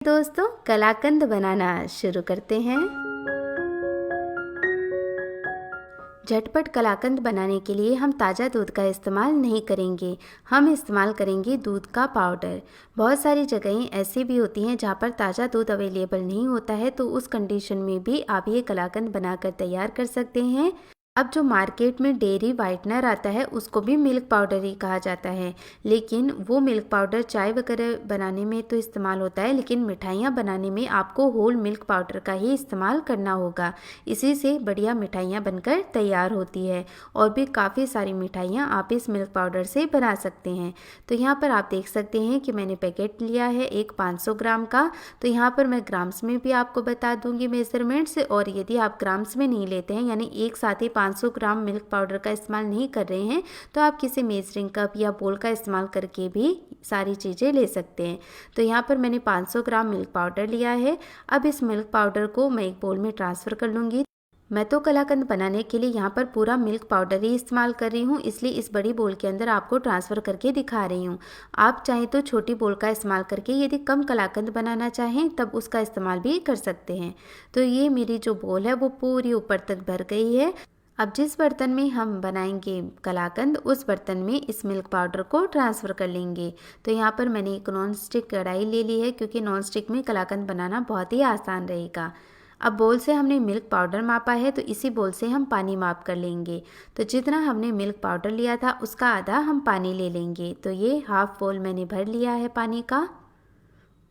दोस्तों, कलाकंद बनाना शुरू करते हैं। झटपट कलाकंद बनाने के लिए हम ताज़ा दूध का इस्तेमाल नहीं करेंगे। हम इस्तेमाल करेंगे दूध का पाउडर। बहुत सारी जगहें ऐसी भी होती हैं जहाँ पर ताज़ा दूध अवेलेबल नहीं होता है, तो उस कंडीशन में भी आप ये कलाकंद बनाकर तैयार कर सकते हैं। अब जो मार्केट में डेयरी वाइटनर आता है उसको भी मिल्क पाउडर ही कहा जाता है, लेकिन वो मिल्क पाउडर चाय वगैरह बनाने में तो इस्तेमाल होता है, लेकिन मिठाइयाँ बनाने में आपको होल मिल्क पाउडर का ही इस्तेमाल करना होगा। इसी से बढ़िया मिठाइयाँ बनकर तैयार होती है और भी काफ़ी सारी मिठाइयाँ आप इस मिल्क पाउडर से बना सकते हैं। तो यहाँ पर आप देख सकते हैं कि मैंने पैकेट लिया है एक 500 ग्राम का। तो यहाँ पर मैं ग्राम्स में भी आपको बता दूंगी मेजरमेंट्स, और यदि आप ग्राम्स में नहीं लेते हैं यानी एक साथ ही 500 ग्राम मिल्क पाउडर का इस्तेमाल नहीं कर रहे हैं, तो आप किसी मेजरिंग कप या बोल का इस्तेमाल करके भी सारी चीज़ें ले सकते हैं। तो यहाँ पर मैंने 500 ग्राम मिल्क पाउडर लिया है। अब इस मिल्क पाउडर को मैं एक बोल में ट्रांसफ़र कर लूँगी। मैं तो कलाकंद बनाने के लिए यहाँ पर पूरा मिल्क पाउडर ही इस्तेमाल कर रही हूँ, इसलिए इस बड़ी बोल के अंदर आपको ट्रांसफ़र करके दिखा रही हूँ। आप चाहें तो छोटी बोल का इस्तेमाल करके यदि कम कलाकंद बनाना चाहें तब उसका इस्तेमाल भी कर सकते हैं। तो ये मेरी जो बोल है वो पूरी ऊपर तक भर गई है। अब जिस बर्तन में हम बनाएंगे कलाकंद उस बर्तन में इस मिल्क पाउडर को ट्रांसफ़र कर लेंगे। तो यहाँ पर मैंने एक नॉन स्टिक कढ़ाई ले ली है, क्योंकि नॉन स्टिक में कलाकंद बनाना बहुत ही आसान रहेगा। अब बोल से हमने मिल्क पाउडर मापा है, तो इसी बोल से हम पानी माप कर लेंगे। तो जितना हमने मिल्क पाउडर लिया था उसका आधा हम पानी ले लेंगे। तो ये हाफ बोल मैंने भर लिया है पानी का,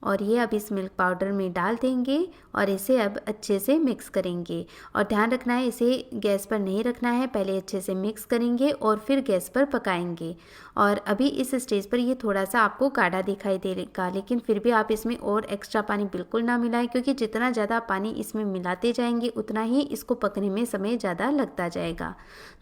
और ये अब इस मिल्क पाउडर में डाल देंगे और इसे अब अच्छे से मिक्स करेंगे। और ध्यान रखना है इसे गैस पर नहीं रखना है, पहले अच्छे से मिक्स करेंगे और फिर गैस पर पकाएंगे। और अभी इस स्टेज पर ये थोड़ा सा आपको गाढ़ा दिखाई देगा, लेकिन फिर भी आप इसमें और एक्स्ट्रा पानी बिल्कुल ना मिलाएं, क्योंकि जितना ज़्यादा पानी इसमें मिलाते जाएंगे उतना ही इसको पकने में समय ज़्यादा लगता जाएगा।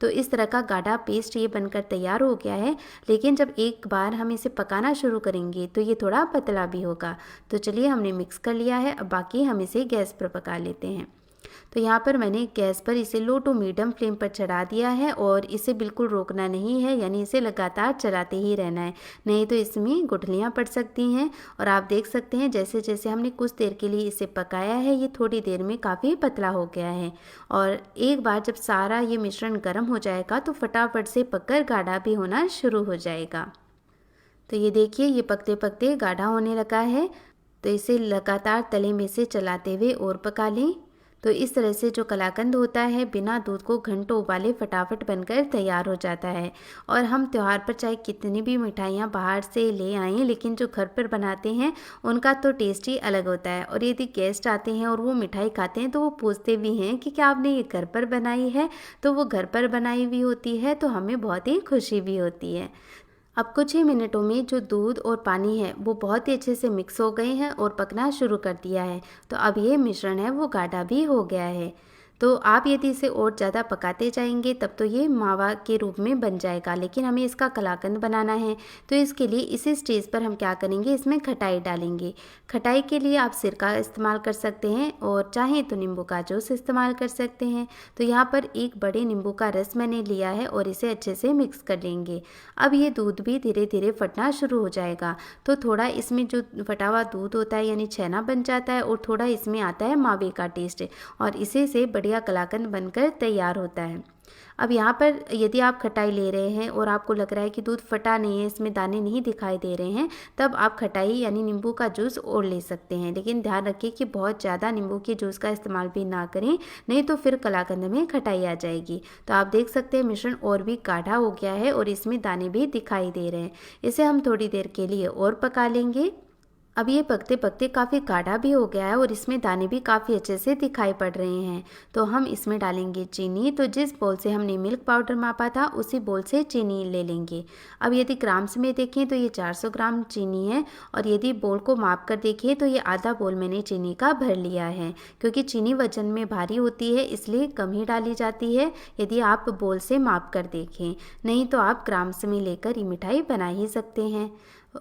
तो इस तरह का गाढ़ा पेस्ट ये बनकर तैयार हो गया है, लेकिन जब एक बार हम इसे पकाना शुरू करेंगे तो ये थोड़ा पतला भी होगा। तो चलिए हमने मिक्स कर लिया है, अब बाकी हम इसे गैस पर पका लेते हैं। तो यहाँ पर मैंने गैस पर इसे लो टू मीडियम फ्लेम पर चढ़ा दिया है, और इसे बिल्कुल रोकना नहीं है, यानी इसे लगातार चलाते ही रहना है, नहीं तो इसमें गुठलियाँ पड़ सकती हैं। और आप देख सकते हैं जैसे जैसे हमने कुछ देर के लिए इसे पकाया है ये थोड़ी देर में काफ़ी पतला हो गया है। और एक बार जब सारा ये मिश्रण गर्म हो जाएगा तो फटाफट से पककर गाढ़ा भी होना शुरू हो जाएगा। तो ये देखिए ये पकते पकते गाढ़ा होने लगा है, तो इसे लगातार तले में से चलाते हुए और पका लें। तो इस तरह से जो कलाकंद होता है बिना दूध को घंटों उबाले फटाफट बनकर तैयार हो जाता है। और हम त्यौहार पर चाहे कितनी भी मिठाइयाँ बाहर से ले आएँ, लेकिन जो घर पर बनाते हैं उनका तो टेस्ट ही अलग होता है। और यदि गेस्ट आते हैं और वो मिठाई खाते हैं तो वो पूछते भी हैं कि क्या आपने ये घर पर बनाई है। तो वो घर पर बनाई हुई होती है तो हमें बहुत ही खुशी भी होती है। अब कुछ ही मिनटों में जो दूध और पानी है वो बहुत ही अच्छे से मिक्स हो गए हैं और पकना शुरू कर दिया है। तो अब ये मिश्रण है वो गाढ़ा भी हो गया है। तो आप यदि इसे और ज़्यादा पकाते जाएंगे तब तो ये मावा के रूप में बन जाएगा, लेकिन हमें इसका कलाकंद बनाना है। तो इसके लिए इसी स्टेज पर हम क्या करेंगे, इसमें खटाई डालेंगे। खटाई के लिए आप सिरका इस्तेमाल कर सकते हैं और चाहें तो नींबू का जूस इस्तेमाल कर सकते हैं। तो यहाँ पर एक बड़े नींबू का रस मैंने लिया है और इसे अच्छे से मिक्स कर लेंगे। अब ये दूध भी धीरे धीरे फटना शुरू हो जाएगा। तो थोड़ा इसमें जो फटा हुआ दूध होता है यानी छेना बन जाता है, और थोड़ा इसमें आता है मावे का टेस्ट, और इसे से बढ़िया कलाकंद बनकर तैयार होता है। अब यहाँ पर यदि आप खटाई ले रहे हैं और आपको लग रहा है कि दूध फटा नहीं है, इसमें दाने नहीं दिखाई दे रहे हैं, तब आप खटाई यानी नींबू का जूस और ले सकते हैं। लेकिन ध्यान रखिए कि बहुत ज़्यादा नींबू के जूस का इस्तेमाल भी ना करें, नहीं तो फिर कलाकंद में खटाई आ जाएगी। तो आप देख सकते हैं मिश्रण और भी गाढ़ा हो गया है और इसमें दाने भी दिखाई दे रहे हैं। इसे हम थोड़ी देर के लिए और पका लेंगे। अब ये पकते पकते काफ़ी गाढ़ा भी हो गया है और इसमें दाने भी काफ़ी अच्छे से दिखाई पड़ रहे हैं। तो हम इसमें डालेंगे चीनी। तो जिस बोल से हमने मिल्क पाउडर मापा था उसी बोल से चीनी ले लेंगे। अब यदि ग्राम्स में देखें तो ये 400 ग्राम चीनी है, और यदि बोल को माप कर देखें तो ये आधा बोल मैंने चीनी का भर लिया है। क्योंकि चीनी वजन में भारी होती है इसलिए कम ही डाली जाती है यदि आप बोल से माप कर देखें, नहीं तो आप ग्राम्स में लेकर ये मिठाई बना ही सकते हैं।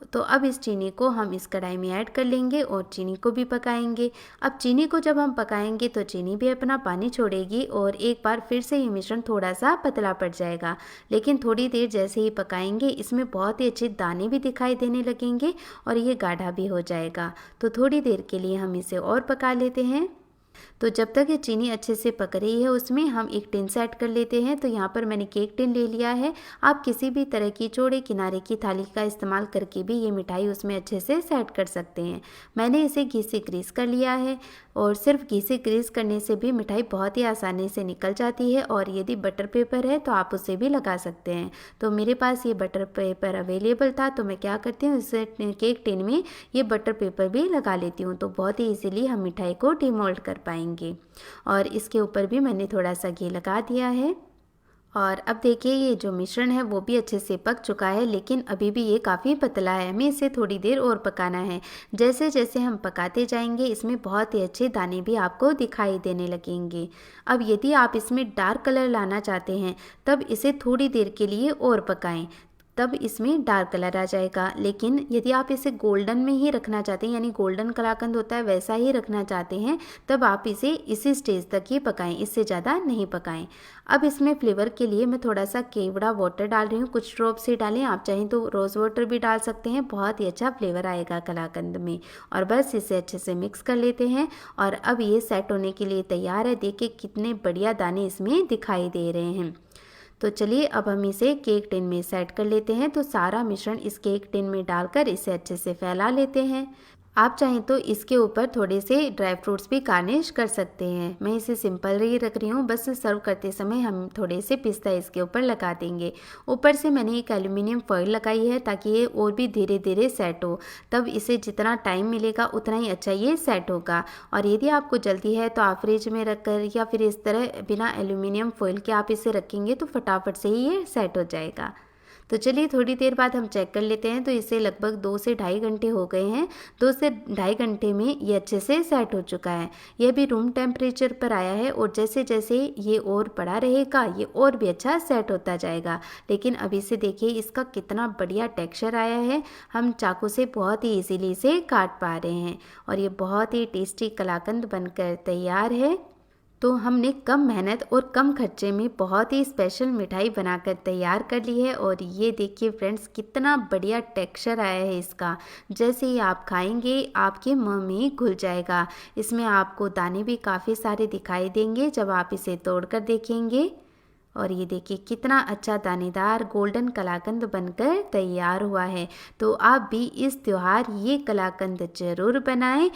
तो अब इस चीनी को हम इस कढ़ाई में ऐड कर लेंगे और चीनी को भी पकाएंगे। अब चीनी को जब हम पकाएंगे तो चीनी भी अपना पानी छोड़ेगी और एक बार फिर से ये मिश्रण थोड़ा सा पतला पड़ जाएगा। लेकिन थोड़ी देर जैसे ही पकाएंगे इसमें बहुत ही अच्छे दाने भी दिखाई देने लगेंगे और ये गाढ़ा भी हो जाएगा। तो थोड़ी देर के लिए हम इसे और पका लेते हैं। तो जब तक ये चीनी अच्छे से पक रही है उसमें हम एक टिन सेट कर लेते हैं। तो यहाँ पर मैंने केक टिन ले लिया है। आप किसी भी तरह की चौड़े किनारे की थाली का इस्तेमाल करके भी ये मिठाई उसमें अच्छे से सेट कर सकते हैं। मैंने इसे घी से ग्रीस कर लिया है और सिर्फ घी से ग्रीस करने से भी मिठाई बहुत ही आसानी से निकल जाती है। और यदि बटर पेपर है तो आप उसे भी लगा सकते हैं। तो मेरे पास ये बटर पेपर अवेलेबल था तो मैं क्या करती हूँ, इस केक टिन में ये बटर पेपर भी लगा लेती हूँ। तो बहुत ही इजीली हम मिठाई को डिमोल्ड कर पाएंगे। और इसके ऊपर भी मैंने थोड़ा सा घी लगा दिया है। और अब देखिए ये जो मिश्रण है वो भी अच्छे से पक चुका है, लेकिन अभी भी ये काफ़ी पतला है। हमें इसे थोड़ी देर और पकाना है। जैसे जैसे हम पकाते जाएंगे इसमें बहुत ही अच्छे दाने भी आपको दिखाई देने लगेंगे। अब यदि आप इसमें डार्क कलर लाना चाहते हैं तब इसे थोड़ी देर के लिए और पकाएं, तब इसमें डार्क कलर आ जाएगा। लेकिन यदि आप इसे गोल्डन में ही रखना चाहते हैं, यानी गोल्डन कलाकंद होता है वैसा ही रखना चाहते हैं, तब आप इसे इसी स्टेज तक ही पकाएं, इससे ज़्यादा नहीं पकाएं। अब इसमें फ्लेवर के लिए मैं थोड़ा सा केवड़ा वाटर डाल रही हूँ, कुछ ड्रॉप से डालें, आप चाहें तो रोज़ वाटर भी डाल सकते हैं, बहुत ही अच्छा फ्लेवर आएगा कलाकंद में। और बस इसे अच्छे से मिक्स कर लेते हैं और अब ये सेट होने के लिए तैयार है। देखिए कितने बढ़िया दाने इसमें दिखाई दे रहे हैं। तो चलिए अब हम इसे केक टिन में सेट कर लेते हैं। तो सारा मिश्रण इस केक टिन में डालकर इसे अच्छे से फैला लेते हैं। आप चाहें तो इसके ऊपर थोड़े से ड्राई फ्रूट्स भी गार्निश कर सकते हैं। मैं इसे सिंपल ही रख रही हूँ, बस सर्व करते समय हम थोड़े से पिस्ता इसके ऊपर लगा देंगे। ऊपर से मैंने एक एल्यूमिनियम फॉइल लगाई है ताकि ये और भी धीरे धीरे सेट हो, तब इसे जितना टाइम मिलेगा उतना ही अच्छा ये सेट होगा। और यदि आपको जल्दी है तो आप फ्रिज में रखकर या फिर इस तरह बिना एल्यूमिनियम फॉइल के आप इसे रखेंगे तो फटाफट से ही ये सेट हो जाएगा। तो चलिए थोड़ी देर बाद हम चेक कर लेते हैं। तो इसे लगभग 2 से ढाई घंटे हो गए हैं। 2 से ढाई घंटे में ये अच्छे से सेट हो चुका है। यह भी रूम टेम्परेचर पर आया है और जैसे जैसे ये और पड़ा रहेगा ये और भी अच्छा सेट होता जाएगा। लेकिन अभी से देखिए इसका कितना बढ़िया टेक्सचर आया है। हम चाकू से बहुत ही इजीली इसे काट पा रहे हैं और ये बहुत ही टेस्टी कलाकंद बनकर तैयार है। तो हमने कम मेहनत और कम खर्चे में बहुत ही स्पेशल मिठाई बनाकर तैयार कर ली है। और ये देखिए फ्रेंड्स कितना बढ़िया टेक्सचर आया है इसका। जैसे ही आप खाएंगे आपके मुंह में घुल जाएगा। इसमें आपको दाने भी काफ़ी सारे दिखाई देंगे जब आप इसे तोड़कर देखेंगे। और ये देखिए कितना अच्छा दानेदार गोल्डन कलाकंद बनकर तैयार हुआ है। तो आप भी इस त्योहार ये कलाकंद ज़रूर बनाएं